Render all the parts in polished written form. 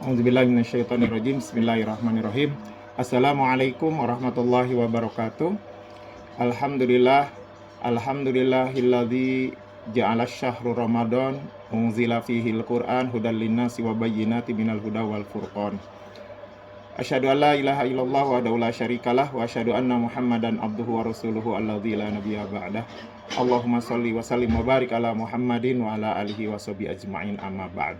A'udzubillahi minasyaitonirrajim. Bismillahirrahmanirrahim. Assalamualaikum warahmatullahi wabarakatuh. Alhamdulillah, alhamdulillahilladzi ja'ala syahru Ramadan unzila fihil Qur'an hudal linnasi wa bayyinatin minal huda wal furqan. Asyhadu an la ilaha illallah wa la syarikalah wa asyhadu anna Muhammadan abduhu wa rasuluhu alladzi la nabiyya ba'dah. Allahumma shalli wa sallim wa barik ala Muhammadin wa ala alihi wa sahbihi ajma'in, amma ba'd.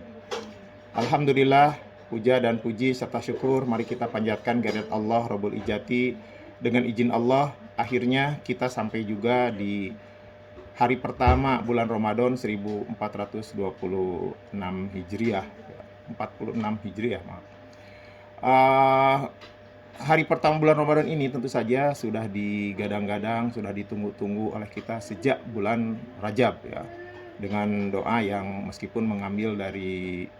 Alhamdulillah, puja dan puji serta syukur mari kita panjatkan kehadirat Allah Rabbul Ijati. Dengan izin Allah, akhirnya kita sampai juga di hari pertama bulan Ramadan 1426 Hijriah. 46 Hijriah, maaf. Hari pertama bulan Ramadan ini tentu saja sudah digadang-gadang, sudah ditunggu-tunggu oleh kita sejak bulan Rajab ya. Dengan doa yang meskipun mengambil dari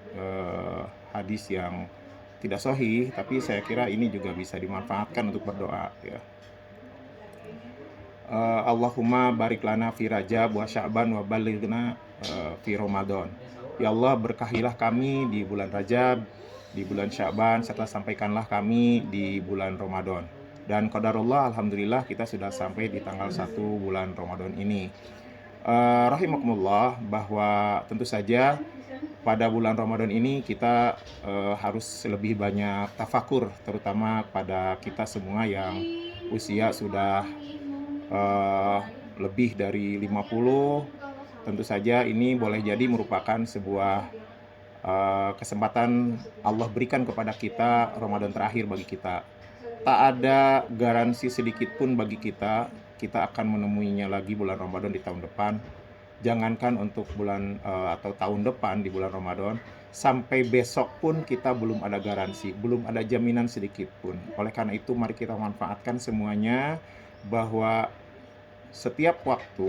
hadis yang tidak sahih, tapi saya kira ini juga bisa dimanfaatkan untuk berdoa ya. Allahumma barik lana fi Rajab wa Sya'ban wa balighna fi Ramadan. Ya Allah, berkahilah kami di bulan Rajab, di bulan Sya'ban, serta sampaikanlah kami di bulan Ramadan. Dan qadarullah, alhamdulillah kita sudah sampai di tanggal 1 bulan Ramadan ini. Rahimakumullah, bahwa tentu saja pada bulan Ramadan ini kita harus lebih banyak tafakur, terutama pada kita semua yang usia sudah lebih dari 50. Tentu saja ini boleh jadi merupakan sebuah kesempatan Allah berikan kepada kita, Ramadan terakhir bagi kita. Tak ada garansi sedikit pun bagi kita akan menemuinya lagi bulan Ramadan di tahun depan. Jangankan untuk bulan atau tahun depan di bulan Ramadan, sampai besok pun kita belum ada garansi, belum ada jaminan sedikit pun. Oleh karena itu mari kita manfaatkan semuanya, bahwa setiap waktu,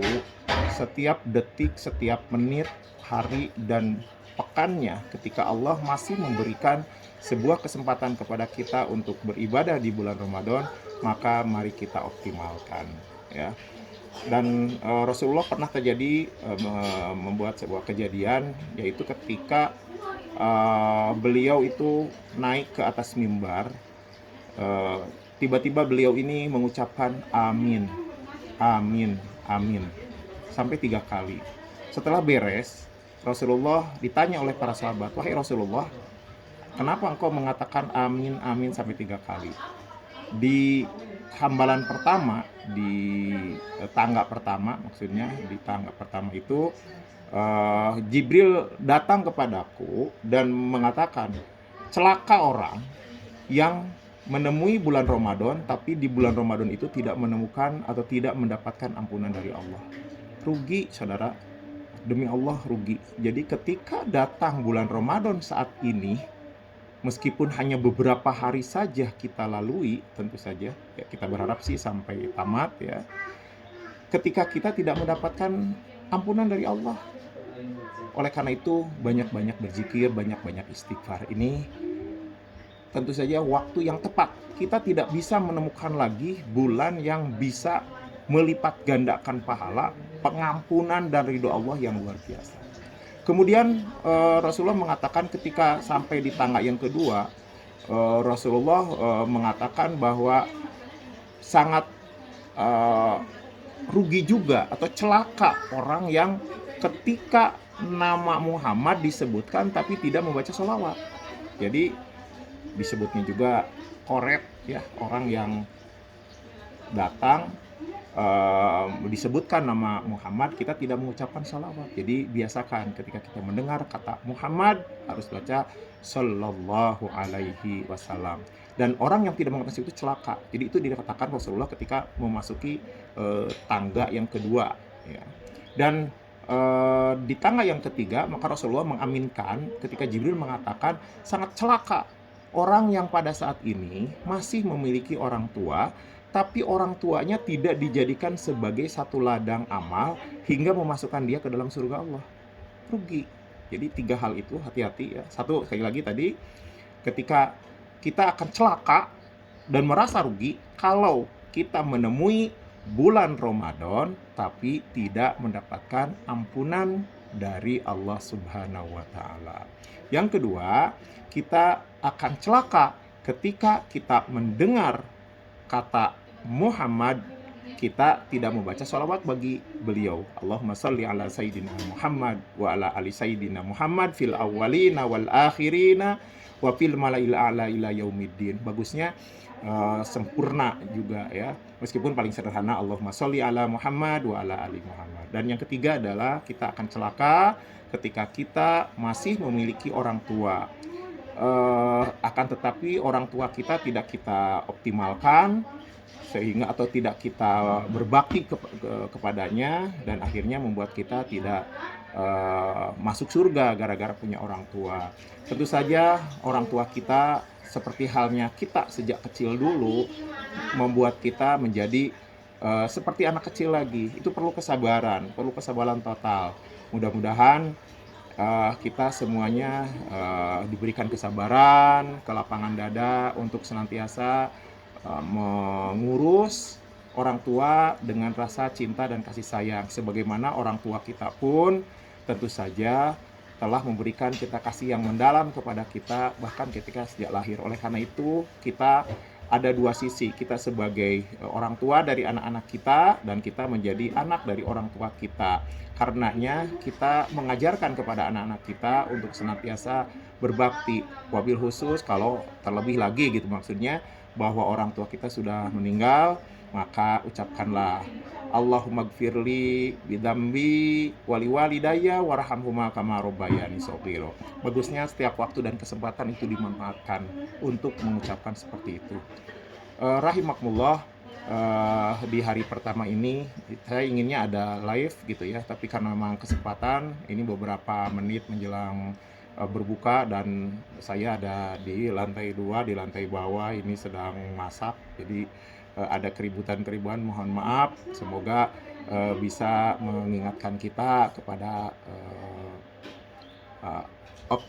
setiap detik, setiap menit, hari, dan pekannya, ketika Allah masih memberikan sebuah kesempatan kepada kita untuk beribadah di bulan Ramadan, maka mari kita optimalkan ya. Dan Rasulullah pernah terjadi membuat sebuah kejadian, yaitu ketika beliau itu naik ke atas mimbar, tiba-tiba beliau ini mengucapkan amin, amin, amin sampai 3 kali. Setelah beres, Rasulullah ditanya oleh para sahabat, "Wahai Rasulullah, kenapa engkau mengatakan amin, amin sampai 3 kali?" Di hambalan pertama, di tangga pertama, maksudnya di tangga pertama itu Jibril datang kepadaku dan mengatakan, celaka orang yang menemui bulan Ramadan, tapi di bulan Ramadan itu tidak menemukan atau tidak mendapatkan ampunan dari Allah. Rugi, saudara. Demi Allah, rugi. Jadi ketika datang bulan Ramadan saat ini, meskipun hanya beberapa hari saja kita lalui, tentu saja ya, kita berharap sih sampai tamat ya. Ketika kita tidak mendapatkan ampunan dari Allah, oleh karena itu banyak-banyak berzikir, banyak-banyak istighfar. Ini tentu saja waktu yang tepat. Kita tidak bisa menemukan lagi bulan yang bisa melipat gandakan pahala, pengampunan dan ridho Allah yang luar biasa. Kemudian Rasulullah mengatakan ketika sampai di tangga yang kedua, Rasulullah mengatakan bahwa sangat rugi juga atau celaka orang yang ketika nama Muhammad disebutkan tapi tidak membaca sholawat. Jadi disebutnya juga koret ya, orang yang datang disebutkan nama Muhammad, kita tidak mengucapkan sholawat. Jadi biasakan ketika kita mendengar kata Muhammad harus baca sallallahu alaihi wasallam. Dan orang yang tidak mengatakan itu celaka. Jadi itu dikatakan Rasulullah ketika memasuki tangga yang kedua ya. Dan di tangga yang ketiga, maka Rasulullah mengaminkan ketika Jibril mengatakan sangat celaka orang yang pada saat ini masih memiliki orang tua, tapi orang tuanya tidak dijadikan sebagai satu ladang amal hingga memasukkan dia ke dalam surga Allah. Rugi. Jadi 3 hal itu hati-hati ya. Satu, sekali lagi tadi, ketika kita akan celaka dan merasa rugi kalau kita menemui bulan Ramadan tapi tidak mendapatkan ampunan dari Allah Subhanahu wa Ta'ala. Yang kedua, kita akan celaka ketika kita mendengar kata Muhammad, kita tidak membaca sholawat bagi beliau. Allahumma sholli ala sayyidina Muhammad wa ala ali sayyidina Muhammad fil awwalina wal akhirina wa fil malail a'la ila yaumiddin. Bagusnya sempurna juga ya. Meskipun paling sederhana Allahumma sholli ala Muhammad wa ala ali Muhammad. Dan yang ketiga adalah kita akan celaka ketika kita masih memiliki orang tua. Akan tetapi orang tua kita tidak kita optimalkan sehingga atau tidak kita berbakti kepadanya, dan akhirnya membuat kita tidak masuk surga gara-gara punya orang tua. Tentu saja orang tua kita seperti halnya kita sejak kecil dulu membuat kita menjadi seperti anak kecil lagi. Itu perlu kesabaran total. Mudah-mudahan kita semuanya diberikan kesabaran, kelapangan dada untuk senantiasa mengurus orang tua dengan rasa cinta dan kasih sayang. Sebagaimana orang tua kita pun tentu saja telah memberikan kita kasih yang mendalam kepada kita, bahkan ketika sejak lahir. Oleh karena itu, kita ada dua sisi. Kita sebagai orang tua dari anak-anak kita, dan kita menjadi anak dari orang tua kita. Karenanya kita mengajarkan kepada anak-anak kita untuk senantiasa berbakti. Wabil khusus kalau terlebih lagi gitu maksudnya, bahwa orang tua kita sudah meninggal, maka ucapkanlah Allahumma gfirli bidambi wali walidayya warhamhuma kama rabbayani shaghira. Bagusnya setiap waktu dan kesempatan itu dimanfaatkan untuk mengucapkan seperti itu. Rahimakumullah, di hari pertama ini saya inginnya ada live gitu ya, tapi karena memang kesempatan ini beberapa menit menjelang berbuka dan saya ada di lantai 2, di lantai bawah ini sedang masak, jadi ada keributan-keributan, mohon maaf. Semoga bisa mengingatkan kita kepada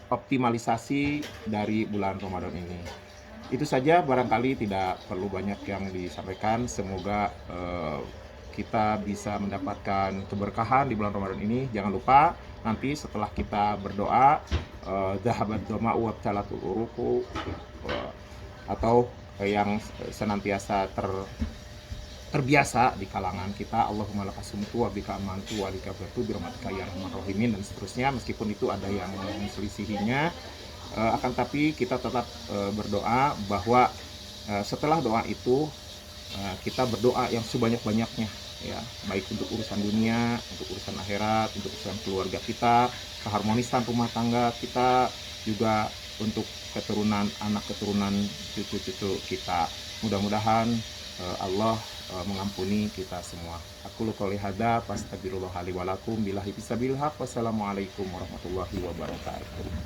optimalisasi dari bulan Ramadan ini. Itu saja, barangkali tidak perlu banyak yang disampaikan. Semoga kita bisa mendapatkan keberkahan di bulan Ramadan ini. Jangan lupa nanti setelah kita berdoa, dhahabat dhama'u wabtalatul uruqu, atau yang senantiasa terbiasa di kalangan kita, Allahumma lakasumtu wa bika amantu wa lika bertu birahmatika ya arhamar rahimin, dan seterusnya. Meskipun itu ada yang menselisihinya, akan tapi kita tetap berdoa bahwa setelah doa itu kita berdoa yang sebanyak-banyaknya ya, baik untuk urusan dunia, untuk urusan akhirat, untuk urusan keluarga kita, keharmonisan rumah tangga kita, juga untuk keturunan, anak keturunan, cucu-cucu kita. Mudah-mudahan Allah mengampuni kita semua. Aku qouli hadza fastaghfirullah li wa lakum billahi fisabilillah. Wassalamualaikum warahmatullahi wabarakatuh.